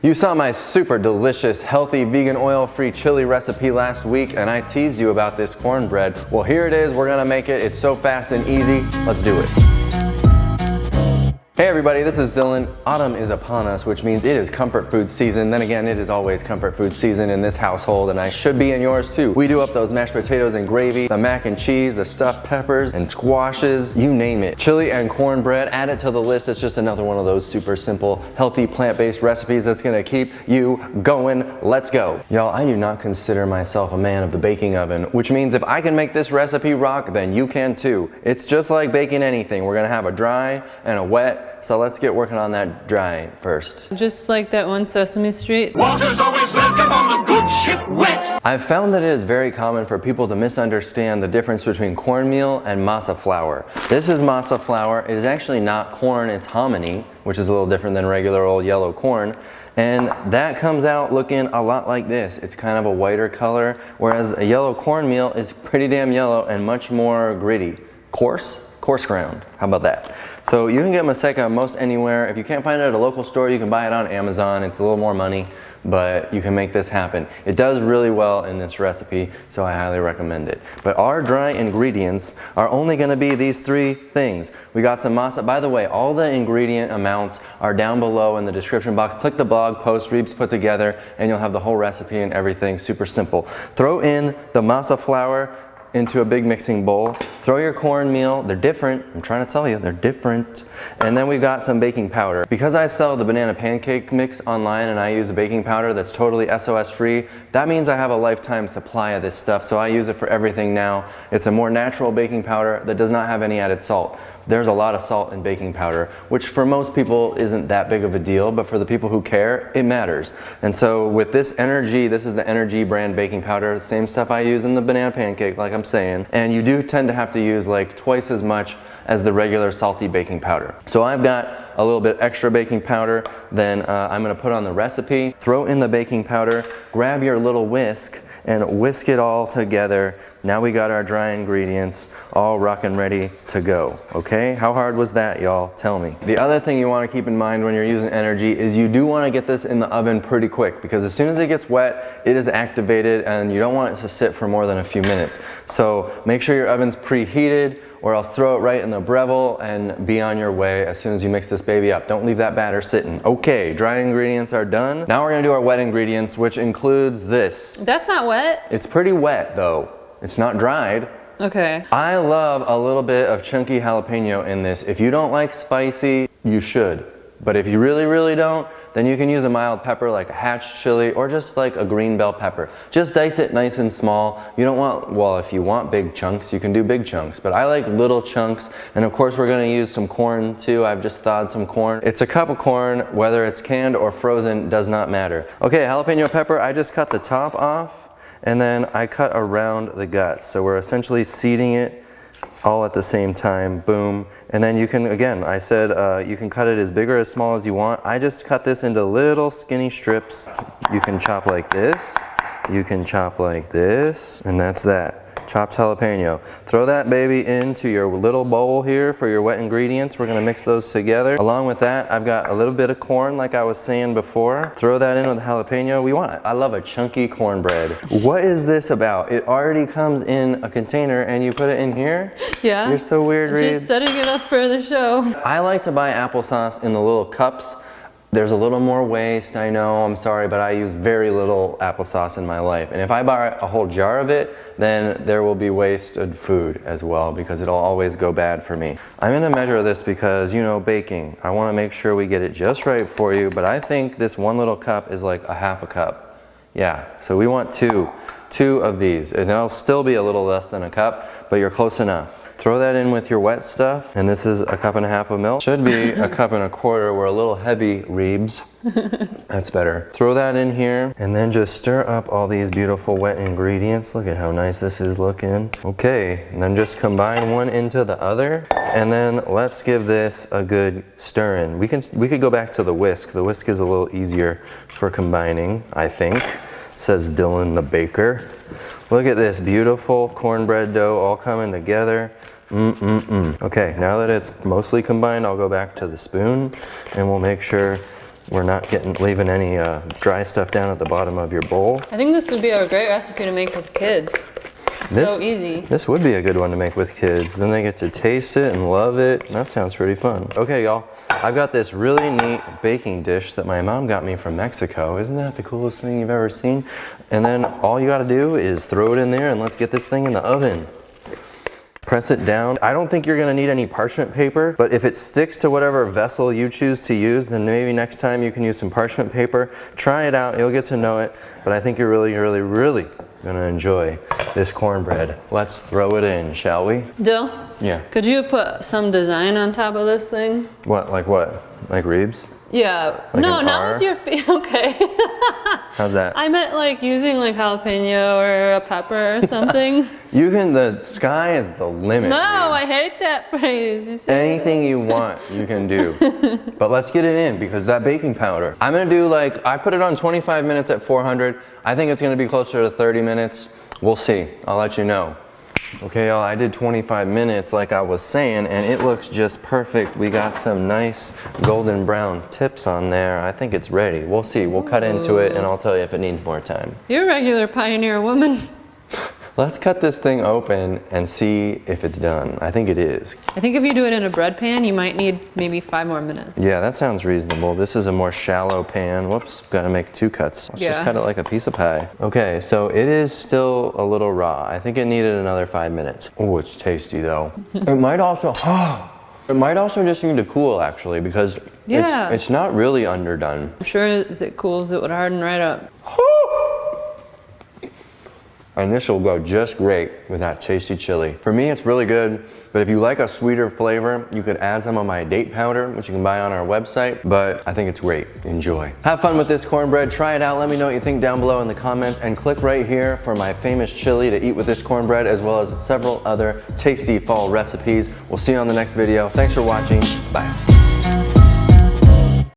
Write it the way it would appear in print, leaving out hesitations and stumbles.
You saw my super delicious, healthy, vegan, oil-free chili recipe last week, and I teased you about this cornbread. Well, here it is. We're gonna make it. It's so fast and easy. Let's do it. Hey everybody, this is Dylan. Autumn is upon us, which means it is comfort food season. Then again, it is always comfort food season in this household, and I should be in yours too. We do up those mashed potatoes and gravy, the mac and cheese, the stuffed peppers and squashes, you name it. Chili and cornbread, add it to the list. It's just another one of those super simple, healthy, plant-based recipes that's gonna keep you going. Let's go. Y'all, I do not consider myself a man of the baking oven, which means if I can make this recipe rock, then you can too. It's just like baking anything. We're gonna have a dry and a wet. So let's get working on that dry first. Just like that one Sesame Street. Water's always welcome on the good ship wet. I've found that it is very common for people to misunderstand the difference between cornmeal and masa flour. This is masa flour. It is actually not corn, it's hominy, which is a little different than regular old yellow corn. And that comes out looking a lot like this. It's kind of a whiter color, whereas a yellow cornmeal is pretty damn yellow and much more gritty. Coarse ground. How about that? So you can get Maseca most anywhere. If you can't find it at a local store, you can buy it on Amazon. It's a little more money, but you can make this happen. It does really well in this recipe, so I highly recommend it. But our dry ingredients are only gonna be these three things. We got some masa. By the way, all the ingredient amounts are down below in the description box. Click the blog post Reeb's put together, and you'll have the whole recipe and everything. Super simple. Throw in the masa flour into a big mixing bowl. Throw your cornmeal. They're different. I'm trying to tell you, they're different. And then we've got some baking powder. Because I sell the banana pancake mix online and I use a baking powder that's totally SOS free, that means I have a lifetime supply of this stuff, so I use it for everything now. It's a more natural baking powder that does not have any added salt. There's a lot of salt in baking powder, which for most people isn't that big of a deal, but for the people who care, it matters. And so with this Energy, this is the Energy brand baking powder, the same stuff I use in the banana pancake, like I'm saying, and you do tend to have to use like twice as much as the regular salty baking powder. So I've got a little bit extra baking powder, then I'm gonna put on the recipe, throw in the baking powder, grab your little whisk, and whisk it all together. Now we got our dry ingredients all rockin' ready to go, okay? How hard was that, y'all? Tell me. The other thing you wanna keep in mind when you're using Energy is you do wanna get this in the oven pretty quick, because as soon as it gets wet, it is activated and you don't want it to sit for more than a few minutes. So make sure your oven's preheated, or else throw it right in the Breville and be on your way as soon as you mix this baby up. Don't leave that batter sitting. Okay, dry ingredients are done. Now we're gonna do our wet ingredients, which includes this. That's not wet. It's pretty wet though. It's not dried. Okay. I love a little bit of chunky jalapeno in this. If you don't like spicy, you should. But if you really, really don't, then you can use a mild pepper like a hatch chili or just like a green bell pepper. Just dice it nice and small. You don't want, well, if you want big chunks, you can do big chunks, but I like little chunks. And of course, we're gonna use some corn too. I've just thawed some corn. It's a cup of corn, whether it's canned or frozen, does not matter. Okay, jalapeno pepper, I just cut the top off and then I cut around the guts. So we're essentially seeding it all at the same time, boom. And then you can, again, I said you can cut it as big or as small as you want. I just cut this into little skinny strips. You can chop like this, you can chop like this, and that's that. Chopped jalapeno. Throw that baby into your little bowl here for your wet ingredients. We're gonna mix those together. Along with that, I've got a little bit of corn like I was saying before. Throw that in with the jalapeno. I love a chunky cornbread. What is this about? It already comes in a container and you put it in here? Yeah. You're so weird, Reed. Just setting it up for the show. I like to buy applesauce in the little cups. There's a little more waste, I know, I'm sorry, but I use very little applesauce in my life. And if I buy a whole jar of it, then there will be wasted food as well, because it'll always go bad for me. I'm gonna measure this because, you know, baking. I wanna make sure we get it just right for you, but I think this one little cup is like a half a cup. Yeah, so we want two of these, and it'll still be a little less than a cup, but you're close enough. Throw that in with your wet stuff, and this is a cup and a half of milk. Should be a cup and a quarter. We're a little heavy, Reebs. That's better. Throw that in here, and then just stir up all these beautiful wet ingredients. Look at how nice this is looking. Okay, and then just combine one into the other, and then let's give this a good stir-in. We could go back to the whisk. The whisk is a little easier for combining, I think, says Dylan the baker. Look at this beautiful cornbread dough all coming together. Okay, now that it's mostly combined, I'll go back to the spoon and we'll make sure we're not leaving any dry stuff down at the bottom of your bowl. I think this would be a great recipe to make with kids. So easy. This would be a good one to make with kids. Then they get to taste it and love it. That sounds pretty fun. Okay, y'all. I've got this really neat baking dish that my mom got me from Mexico. Isn't that the coolest thing you've ever seen? And then all you gotta do is throw it in there and let's get this thing in the oven. Press it down. I don't think you're gonna need any parchment paper, but if it sticks to whatever vessel you choose to use, then maybe next time you can use some parchment paper. Try it out, you'll get to know it, but I think you're really gonna enjoy this cornbread. Let's throw it in, shall we? Dill? Yeah. Could you put some design on top of this thing? What, like what? Like Reeves? Yeah. Like no, an not R? with your feet. Okay. How's that? I meant like using like jalapeno or a pepper or something. The sky is the limit. No, Reeves. I hate that phrase. You said Anything you want, you can do. But let's get it in because that baking powder. I'm gonna do I put it on 25 minutes at 400. I think it's gonna be closer to 30 minutes. We'll see, I'll let you know. Okay, y'all, I did 25 minutes like I was saying, and it looks just perfect. We got some nice golden brown tips on there. I think it's ready. We'll see, we'll cut into it and I'll tell you if it needs more time. You're a regular pioneer woman. Let's cut this thing open and see if it's done. I think it is. I think if you do it in a bread pan, you might need maybe 5 more minutes. Yeah, that sounds reasonable. This is a more shallow pan. Whoops, gotta make 2 cuts. Let's just cut it like a piece of pie. Okay, so it is still a little raw. I think it needed another 5 minutes. Oh, it's tasty though. It might also just need to cool actually because it's not really underdone. I'm sure as it cools, it would harden right up. And this will go just great with that tasty chili. For me, it's really good, but if you like a sweeter flavor, you could add some of my date powder, which you can buy on our website, but I think it's great. Enjoy. Have fun with this cornbread. Try it out. Let me know what you think down below in the comments, and click right here for my famous chili to eat with this cornbread, as well as several other tasty fall recipes. We'll see you on the next video. Thanks for watching. Bye.